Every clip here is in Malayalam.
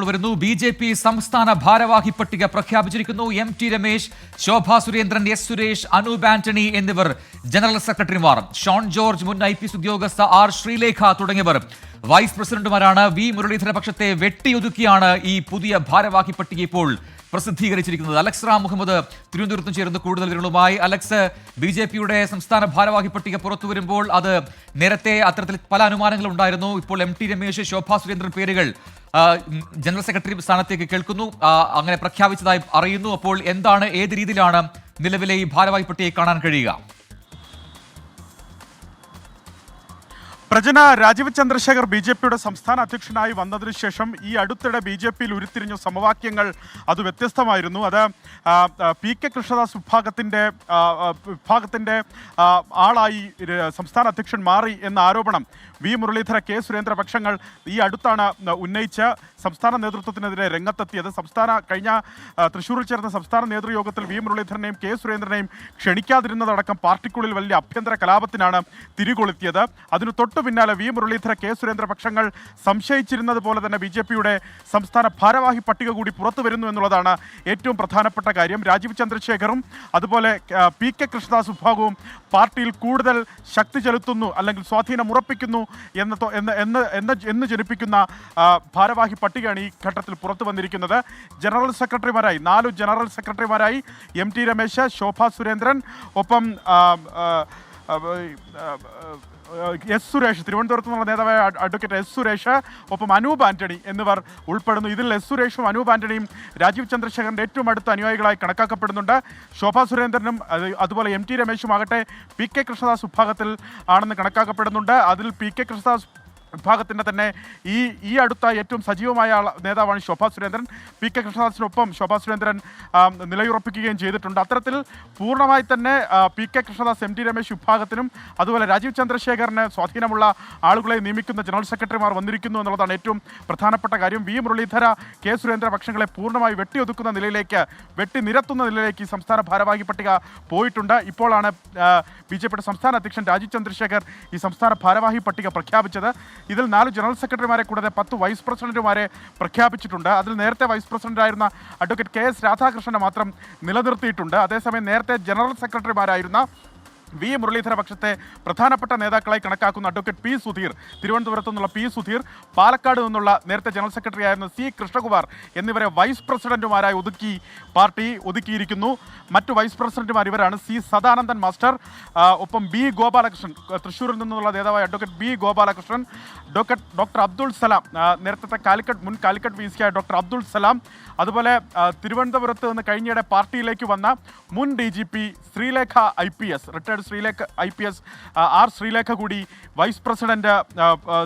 വരുന്നു. ബി.ജെ.പി. സംസ്ഥാന ഭാരവാഹി പട്ടിക പ്രഖ്യാപിച്ചിരിക്കുന്നു. എം.ടി. രമേശ്, ശോഭാ സുരേന്ദ്രൻ, എസ് സുരേഷ്, അനൂപ് ആന്റണി എന്നിവർ ജനറൽ സെക്രട്ടറിമാർ. ഷോൺ ജോർജ്, മുൻ IPS ഉദ്യോഗസ്ഥ ആർ ശ്രീലേഖ തുടങ്ങിയവർ വൈസ് പ്രസിഡന്റുമാരാണ്. വി മുരളീധര പക്ഷത്തെ വെട്ടിയൊതുക്കിയാണ് ഈ പുതിയ ഭാരവാഹി പട്ടിക ഇപ്പോൾ പ്രസിദ്ധീകരിച്ചിരിക്കുന്നത്. അലക്സ് റാം മുഹമ്മദ് തിരുവനന്തപുരത്തും ചേർന്ന് കൂടുതൽ വിവരങ്ങളുമായി. അലക്സ്, ബി.ജെ.പിയുടെ സംസ്ഥാന ഭാരവാഹി പട്ടിക പുറത്തു വരുമ്പോൾ അത് നേരത്തെ അത്തരത്തിൽ പല അനുമാനങ്ങളും ഉണ്ടായിരുന്നു. ഇപ്പോൾ എം.ടി. രമേശ്, ശോഭാ സുരേന്ദ്രൻ പേരുകൾ ജനറൽ സെക്രട്ടറി സ്ഥാനത്തേക്ക് കേൾക്കുന്നു, അങ്ങനെ പ്രഖ്യാപിച്ചതായി അറിയുന്നു. അപ്പോൾ എന്താണ്, ഏത് രീതിയിലാണ് നിലവിലെ ഈ ഭാരവാഹി പട്ടികയെ കാണാൻ കഴിയുക? പ്രജന, രാജീവ് ചന്ദ്രശേഖർ ബി.ജെ.പിയുടെ സംസ്ഥാന അധ്യക്ഷനായി വന്നതിന് ശേഷം ഈ അടുത്തിടെ ബി.ജെ.പിയിൽ ഉരുത്തിരിഞ്ഞ സമവാക്യങ്ങൾ അത് വ്യത്യസ്തമായിരുന്നു. അത് PK കൃഷ്ണദാസ് വിഭാഗത്തിൻ്റെ ആളായി സംസ്ഥാന അധ്യക്ഷൻ മാറി എന്ന ആരോപണം വി മുരളീധര, കെ സുരേന്ദ്ര പക്ഷങ്ങൾ ഈ അടുത്താണ് ഉന്നയിച്ച് സംസ്ഥാന നേതൃത്വത്തിനെതിരെ രംഗത്തെത്തിയത്. കഴിഞ്ഞ തൃശ്ശൂരിൽ ചേർന്ന സംസ്ഥാന നേതൃയോഗത്തിൽ വി മുരളീധരനെയും കെ സുരേന്ദ്രനെയും ക്ഷണിക്കാതിരുന്നതടക്കം പാർട്ടിക്കുള്ളിൽ വലിയ ആഭ്യന്തര കലാപത്തിനാണ് തിരികൊളുത്തിയത്. അതിനു തൊട്ടു പിന്നാലെ വി മുരളീധര, കെ സുരേന്ദ്ര പക്ഷങ്ങൾ സംശയിച്ചിരുന്നത് പോലെ തന്നെ ബി.ജെ.പിയുടെ സംസ്ഥാന ഭാരവാഹി പട്ടിക കൂടി പുറത്തു വരുന്നു എന്നുള്ളതാണ് ഏറ്റവും പ്രധാനപ്പെട്ട കാര്യം. രാജീവ് ചന്ദ്രശേഖറും അതുപോലെ PK കൃഷ്ണദാസ് വിഭാഗവും പാർട്ടിയിൽ കൂടുതൽ ശക്തി ചെലുത്തുന്നു, അല്ലെങ്കിൽ സ്വാധീനം ഉറപ്പിക്കുന്നു എന്ന് ജനിപ്പിക്കുന്ന ഭാരവാഹി പട്ടികയാണ് ഈ ഘട്ടത്തിൽ പുറത്തു വന്നിരിക്കുന്നത്. ജനറൽ സെക്രട്ടറിമാരായി 4 ജനറൽ സെക്രട്ടറിമാരായി എം.ടി. രമേശ്, ശോഭാ സുരേന്ദ്രൻ, ഒപ്പം എസ് സുരേഷ്, തിരുവനന്തപുരത്ത് നിന്നുള്ള നേതാവായ അഡ്വക്കേറ്റ് എസ് സുരേഷ്, ഒപ്പം അനൂപ് ആന്റണി എന്നിവർ ഉൾപ്പെടുന്നു. ഇതിൽ എസ് സുരേഷും അനൂപ് ആന്റണിയും രാജീവ് ചന്ദ്രശേഖറിന്റെ ഏറ്റവും അടുത്ത അനുയായികളായി കണക്കാക്കപ്പെടുന്നുണ്ട്. ശോഭാ സുരേന്ദ്രനും അതുപോലെ എം.ടി. രമേശും ആകട്ടെ PK കൃഷ്ണദാസ് വിഭാഗത്തിൽ ആണെന്ന് കണക്കാക്കപ്പെടുന്നുണ്ട്. അതിൽ PK കൃഷ്ണദാസ് വിഭാഗത്തിൻ്റെ തന്നെ ഈ അടുത്ത ഏറ്റവും സജീവമായ നേതാവാണ് ശോഭാ സുരേന്ദ്രൻ. PK കൃഷ്ണദാസിനൊപ്പം ശോഭാ സുരേന്ദ്രൻ നിലയുറപ്പിക്കുകയും ചെയ്തിട്ടുണ്ട്. അത്തരത്തിൽ പൂർണ്ണമായി തന്നെ PK കൃഷ്ണദാസ്, എം.ടി. രമേശ് വിഭാഗത്തിനും അതുപോലെ രാജീവ് ചന്ദ്രശേഖറിന് സ്വാധീനമുള്ള ആളുകളെ നിയമിക്കുന്ന ജനറൽ സെക്രട്ടറിമാർ വന്നിരിക്കുന്നു എന്നുള്ളതാണ് ഏറ്റവും പ്രധാനപ്പെട്ട കാര്യം. വി മുരളീധര, കെ സുരേന്ദ്ര പക്ഷങ്ങളെ പൂർണ്ണമായി വെട്ടിനിരത്തുന്ന നിലയിലേക്ക് ഈ സംസ്ഥാന ഭാരവാഹി പട്ടിക പോയിട്ടുണ്ട്. ഇപ്പോഴാണ് ബി.ജെ.പിയുടെ സംസ്ഥാന അധ്യക്ഷൻ രാജീവ് ചന്ദ്രശേഖർ ഈ സംസ്ഥാന ഭാരവാഹി പട്ടിക പ്രഖ്യാപിച്ചത്. ഇതിൽ 4 ജനറൽ സെക്രട്ടറിമാരെ കൂടാതെ 10 വൈസ് പ്രസിഡന്റുമാരെ പ്രഖ്യാപിച്ചിട്ടുണ്ട്. അതിൽ നേരത്തെ വൈസ് പ്രസിഡന്റായിരുന്ന അഡ്വക്കേറ്റ് KS രാധാകൃഷ്ണനെ മാത്രം നിലനിർത്തിയിട്ടുണ്ട്. അതേസമയം നേരത്തെ ജനറൽ സെക്രട്ടറിമാരായിരുന്ന വി മുരളീധര പക്ഷത്തെ പ്രധാനപ്പെട്ട നേതാക്കളായി കണക്കാക്കുന്ന അഡ്വക്കേറ്റ് P. സുധീർ, തിരുവനന്തപുരത്തു നിന്നുള്ള P. സുധീർ, പാലക്കാട് നിന്നുള്ള നേരത്തെ ജനറൽ സെക്രട്ടറി ആയിരുന്ന C. കൃഷ്ണകുമാർ എന്നിവരെ വൈസ് പ്രസിഡന്റുമാരായി പാർട്ടി ഒതുക്കിയിരിക്കുന്നു. മറ്റു വൈസ് പ്രസിഡന്റുമാർ ഇവരാണ്: C. സദാനന്ദൻ മാസ്റ്റർ, ഒപ്പം B. ഗോപാലകൃഷ്ണൻ, തൃശ്ശൂരിൽ നിന്നുള്ള നേതാവായ advocate B. Gopalakrishnan, doctor Abdul Salam, നേരത്തെ മുൻ കാലിക്കറ്റ് VC ആയ ഡോക്ടർ അബ്ദുൾ സലാം, അതുപോലെ തിരുവനന്തപുരത്ത് നിന്ന് കഴിഞ്ഞിടെ പാർട്ടിയിലേക്ക് വന്ന മുൻ DGP Sreelekha IPS, retired Sreelekha IPS R Sreelekha കൂടി വൈസ് പ്രസിഡന്റ്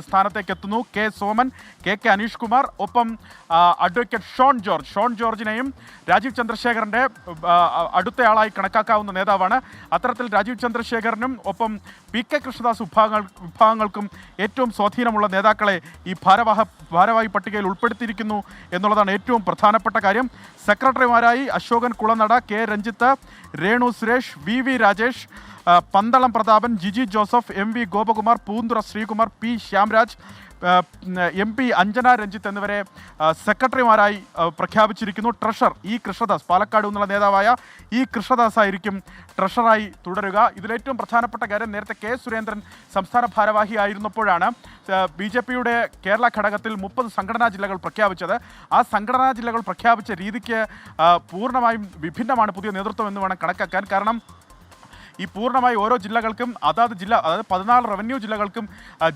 സ്ഥാനത്തേക്ക് എത്തുന്നു. K. സോമൻ, KK അനീഷ് കുമാർ, ഒപ്പം അഡ്വക്കേറ്റ് ഷോൺ ജോർജിനെയും രാജീവ് ചന്ദ്രശേഖറിന്റെ അടുത്തയാളായി കണക്കാക്കാവുന്ന നേതാവാണ്. അത്തരത്തിൽ രാജീവ് ചന്ദ്രശേഖറിനും ഒപ്പം PK കൃഷ്ണദാസ് വിഭാഗങ്ങൾക്കും ഏറ്റവും സ്വാധീനമുള്ള നേതാക്കളെ ഈ ഭാരവാഹി പട്ടികയിൽ ഉൾപ്പെടുത്തിയിരിക്കുന്നു എന്നുള്ളതാണ് ഏറ്റവും പ്രധാനപ്പെട്ട കാര്യം. സെക്രട്ടറിമാരായി Ashokan Kulanada, K. Ranjith, Renu Suresh, VV Rajesh, Pandalam Prathapan, Giji Joseph, MV Gopakumar, Poonthura Sreekumar, P. Shyamraj, MP Anjana Ranjith എന്നിവരെ സെക്രട്ടറിമാരായി പ്രഖ്യാപിച്ചിരിക്കുന്നു. Treasurer E. കൃഷ്ണദാസ്, പാലക്കാട് നിന്നുള്ള നേതാവായ E. കൃഷ്ണദാസ് ആയിരിക്കും ട്രഷറായി തുടരുക. ഇതിലേറ്റവും പ്രധാനപ്പെട്ട കാര്യം, നേരത്തെ K. സുരേന്ദ്രൻ സംസ്ഥാന ഭാരവാഹി ആയിരുന്നപ്പോഴാണ് ബി.ജെ.പിയുടെ കേരള ഘടകത്തിൽ 30 സംഘടനാ ജില്ലകൾ പ്രഖ്യാപിച്ചത്. ആ സംഘടനാ ജില്ലകൾ പ്രഖ്യാപിച്ച രീതിക്ക് പൂർണ്ണമായും വിഭിന്നമാണ് പുതിയ നേതൃത്വം എന്ന് വേണം കണക്കാക്കാൻ. കാരണം ഈ പൂർണ്ണമായി ഓരോ ജില്ലകൾക്കും അതായത് 14 റവന്യൂ ജില്ലകൾക്കും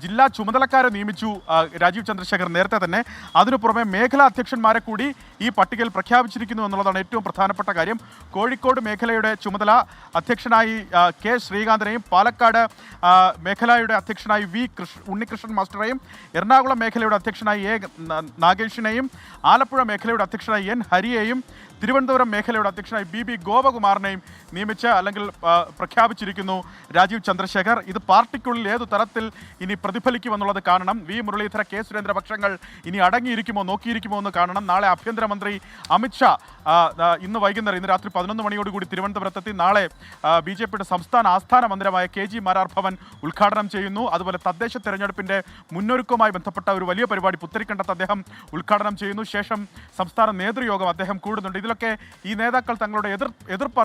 ജില്ലാ ചുമതലക്കാരെ നിയമിച്ചു രാജീവ് ചന്ദ്രശേഖർ നേരത്തെ തന്നെ. അതിനു പുറമെ മേഖലാ അധ്യക്ഷന്മാരെ കൂടി ഈ പട്ടികയിൽ പ്രഖ്യാപിച്ചിരിക്കുന്നു എന്നുള്ളതാണ് ഏറ്റവും പ്രധാനപ്പെട്ട കാര്യം. കോഴിക്കോട് മേഖലയുടെ ചുമതല അധ്യക്ഷനായി K. ശ്രീകാന്തിനെയും, പാലക്കാട് മേഖലയുടെ അധ്യക്ഷനായി ഉണ്ണികൃഷ്ണൻ മാസ്റ്ററെയും, എറണാകുളം മേഖലയുടെ അധ്യക്ഷനായി A. നാഗേഷിനെയും, ആലപ്പുഴ മേഖലയുടെ അധ്യക്ഷനായി N. ഹരിയെയും, തിരുവനന്തപുരം മേഖലയുടെ അധ്യക്ഷനായി BB ഗോപകുമാറിനെയും നിയമിച്ച് അല്ലെങ്കിൽ പ്രഖ്യാപിച്ചിരിക്കുന്നു രാജീവ് ചന്ദ്രശേഖർ. ഇത് പാർട്ടിക്കുള്ളിൽ ഏതു തരത്തിൽ ഇനി പ്രതിഫലിക്കുമെന്നുള്ളത് കാണണം. വി മുരളീധര, കെ സുരേന്ദ്ര പക്ഷങ്ങൾ ഇനി അടങ്ങിയിരിക്കുമോ നോക്കിയിരിക്കുമോ എന്ന് കാണണം. നാളെ ആഭ്യന്തരമന്ത്രി അമിത്ഷാ ഇന്ന് വൈകുന്നേരം, ഇന്ന് രാത്രി 11 മണിയോടുകൂടി തിരുവനന്തപുരത്തെത്തി നാളെ BJPയുടെ സംസ്ഥാന ആസ്ഥാന മന്ദിരമായ KG മാരാർ ഭവൻ ഉദ്ഘാടനം ചെയ്യുന്നു. അതുപോലെ തദ്ദേശ തെരഞ്ഞെടുപ്പിന്റെ മുന്നൊരുക്കവുമായി ബന്ധപ്പെട്ട ഒരു വലിയ പരിപാടി പുത്തരിക്കണ്ടത്ത് അദ്ദേഹം ഉദ്ഘാടനം ചെയ്യുന്നു. ശേഷം സംസ്ഥാന നേതൃയോഗം അദ്ദേഹം കൂടുന്നുണ്ട്. ഇതിലൊക്കെ ഈ നേതാക്കൾ തങ്ങളുടെ എതിർപ്പ്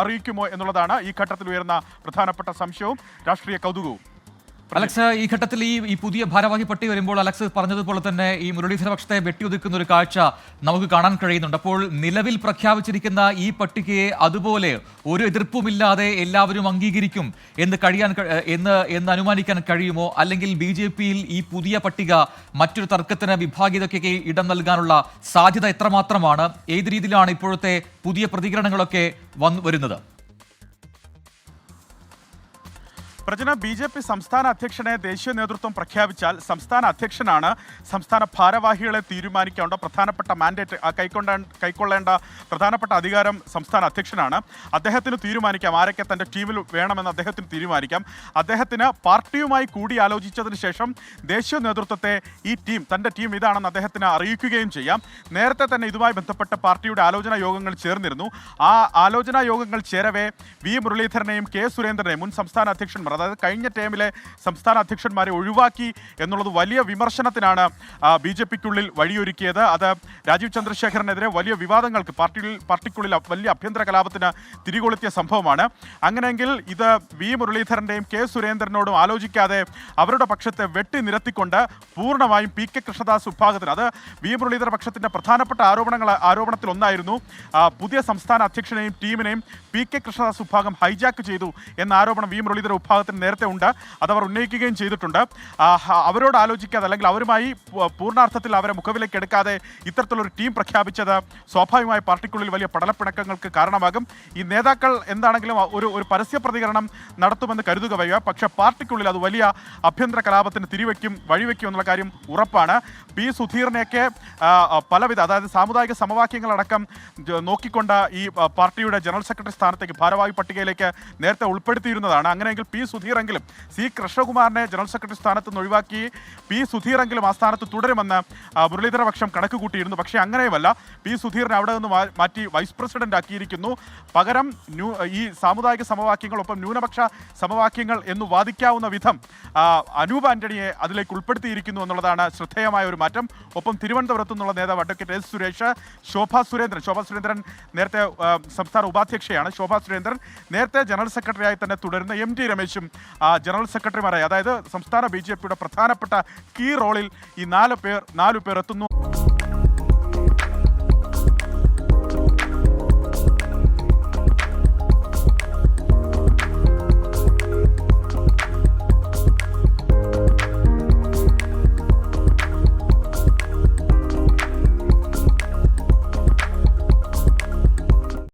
അറിയിക്കുമോ എന്നുള്ളതാണ് ഈ ഘട്ടത്തിൽ ഉയർന്ന പ്രധാനപ്പെട്ട സംശയവും രാഷ്ട്രീയ കൗതുകവും. അലക്സ്, ഈ ഘട്ടത്തിൽ ഈ പുതിയ ഭാരവാഹി പട്ടിക വരുമ്പോൾ അലക്സ് പറഞ്ഞതുപോലെ തന്നെ ഈ മുരളീധര പക്ഷത്തെ വെട്ടിയൊതുക്കുന്ന ഒരു കാഴ്ച നമുക്ക് കാണാൻ കഴിയുന്നുണ്ട്. അപ്പോൾ നിലവിൽ പ്രഖ്യാപിച്ചിരിക്കുന്ന ഈ പട്ടികയെ അതുപോലെ ഒരു എതിർപ്പുമില്ലാതെ എല്ലാവരും അംഗീകരിക്കും എന്ന് അനുമാനിക്കാൻ കഴിയുമോ? അല്ലെങ്കിൽ BJPയിൽ ഈ പുതിയ പട്ടിക മറ്റൊരു തർക്കത്തിന് വിഭാഗീയതയ്ക്ക് ഇടം നൽകാനുള്ള സാധ്യത എത്രമാത്രമാണ്? ഏത് രീതിയിലാണ് ഇപ്പോഴത്തെ പുതിയ പ്രതികരണങ്ങളൊക്കെ വരുന്നത്? പ്രജന, BJP സംസ്ഥാന അധ്യക്ഷനെ ദേശീയ നേതൃത്വം പ്രഖ്യാപിച്ചാൽ സംസ്ഥാന അധ്യക്ഷനാണ് സംസ്ഥാന ഭാരവാഹികളെ തീരുമാനിക്കേണ്ട പ്രധാനപ്പെട്ട മാൻഡേറ്റ് കൈക്കൊള്ളേണ്ട പ്രധാനപ്പെട്ട അധികാരം സംസ്ഥാന അധ്യക്ഷനാണ്. അദ്ദേഹത്തിന് തീരുമാനിക്കാം ആരൊക്കെ തൻ്റെ ടീമിൽ വേണമെന്ന് അദ്ദേഹത്തിന് തീരുമാനിക്കാം. അദ്ദേഹത്തിന് പാർട്ടിയുമായി കൂടി ആലോചിച്ചതിന് ശേഷം ദേശീയ നേതൃത്വത്തെ ഈ ടീം, തൻ്റെ ടീം ഇതാണെന്ന് അദ്ദേഹത്തിന് അറിയിക്കുകയും ചെയ്യാം. നേരത്തെ തന്നെ ഇതുമായി ബന്ധപ്പെട്ട പാർട്ടിയുടെ ആലോചനാ യോഗങ്ങൾ ചേർന്നിരുന്നു. ആ ആലോചനാ യോഗങ്ങൾ ചേരവേ വി മുരളീധരനെയും കെ സുരേന്ദ്രനെയും, മുൻ സംസ്ഥാന അധ്യക്ഷന്മാർ, അതായത് കഴിഞ്ഞ ടൈമിലെ സംസ്ഥാന അധ്യക്ഷന്മാരെ ഒഴിവാക്കി എന്നുള്ളത് വലിയ വിമർശനത്തിനാണ് BJPക്കുള്ളിൽ വഴിയൊരുക്കിയത്. അത് രാജീവ് ചന്ദ്രശേഖറിനെതിരെ വലിയ വിവാദങ്ങൾക്ക് പാർട്ടിക്കുള്ളിൽ വലിയ അഭ്യന്തര കലാപത്തിന് തിരികൊളുത്തിയ സംഭവമാണ്. അങ്ങനെയെങ്കിൽ ഇത് വി മുരളീധരൻ്റെയും കെ സുരേന്ദ്രനോടും ആലോചിക്കാതെ അവരുടെ പക്ഷത്തെ വെട്ടി നിരത്തിക്കൊണ്ട് പൂർണ്ണമായും PK കൃഷ്ണദാസ് വിഭാഗത്തിന്, അത് വി മുരളീധര പക്ഷത്തിൻ്റെ പ്രധാനപ്പെട്ട ആരോപണത്തിൽ ഒന്നായിരുന്നു, പുതിയ സംസ്ഥാന അധ്യക്ഷനെയും ടീമിനെയും PK കൃഷ്ണദാസ് വിഭാഗം ഹൈജാക്ക് ചെയ്തു എന്ന ആരോപണം വി മുരളീധര വിഭാഗത്തിന് നേരത്തെ ഉണ്ട്. അതവർ ഉന്നയിക്കുകയും ചെയ്തിട്ടുണ്ട്. അവരോട് ആലോചിക്കാതെ, അല്ലെങ്കിൽ അവരുമായി പൂർണ്ണാർത്ഥത്തിൽ അവരെ മുഖവിലേക്ക് എടുക്കാതെ ഇത്തരത്തിലൊരു ടീം പ്രഖ്യാപിച്ചത് സ്വാഭാവികമായി പാർട്ടിക്കുള്ളിൽ വലിയ പടലപ്പിണക്കങ്ങൾക്ക് കാരണമാകും. ഈ നേതാക്കൾ എന്താണെങ്കിലും ഒരു പരസ്യ പ്രതികരണം നടത്തുമെന്ന് കരുതുക വയ്യ. പക്ഷേ പാർട്ടിക്കുള്ളിൽ അത് വലിയ അഭ്യന്തര കലാപത്തിന് വഴിവെക്കും എന്നുള്ള കാര്യം ഉറപ്പാണ്. പി സുധീറിനെയൊക്കെ പലവിധ, അതായത് സാമുദായിക സമവാക്യങ്ങളടക്കം നോക്കിക്കൊണ്ട് ഈ പാർട്ടിയുടെ ജനറൽ സെക്രട്ടറി സ്ഥാനത്തേക്ക്, ഭാരവാഹി പട്ടികയിലേക്ക് നേരത്തെ ഉൾപ്പെടുത്തിയിരുന്നതാണ്. അങ്ങനെയെങ്കിൽ പി സുധീറെങ്കിലും, സി കൃഷ്ണകുമാറിനെ ജനറൽ സെക്രട്ടറി സ്ഥാനത്ത് നിന്ന് ഒഴിവാക്കി പി സുധീറെങ്കിലും ആ സ്ഥാനത്ത് തുടരുമെന്ന് മുരളീധര പക്ഷം കണക്ക് കൂട്ടിയിരുന്നു. പക്ഷേ അങ്ങനെയുമല്ല, പി സുധീറിനെ അവിടെ നിന്ന് മാറ്റി വൈസ് പ്രസിഡന്റ് ആക്കിയിരിക്കുന്നു. പകരം ഈ സാമുദായിക സമവാക്യങ്ങളൊപ്പം ന്യൂനപക്ഷ സമവാക്യങ്ങൾ എന്ന് വാദിക്കാവുന്ന വിധം അനൂപ് ആന്റണിയെ അതിലേക്ക് ഉൾപ്പെടുത്തിയിരിക്കുന്നു എന്നുള്ളതാണ് ശ്രദ്ധേയമായ ഒരു മാറ്റം. ഒപ്പം തിരുവനന്തപുരത്തു നിന്നുള്ള നേതാവ് അഡ്വക്കേറ്റ് S സുരേഷ്, ശോഭാ സുരേന്ദ്രൻ നേരത്തെ സംസ്ഥാന ഉപാധ്യക്ഷയാണ്. ശോഭാ സുരേന്ദ്രൻ നേരത്തെ ജനറൽ സെക്രട്ടറിയായി തന്നെ തുടരുന്ന MT രമേശും ജനറൽ സെക്രട്ടറിമാരായി, അതായത് സംസ്ഥാന BJPയുടെ പ്രധാനപ്പെട്ട കീ റോളിൽ ഈ നാലു പേർ എത്തുന്നു.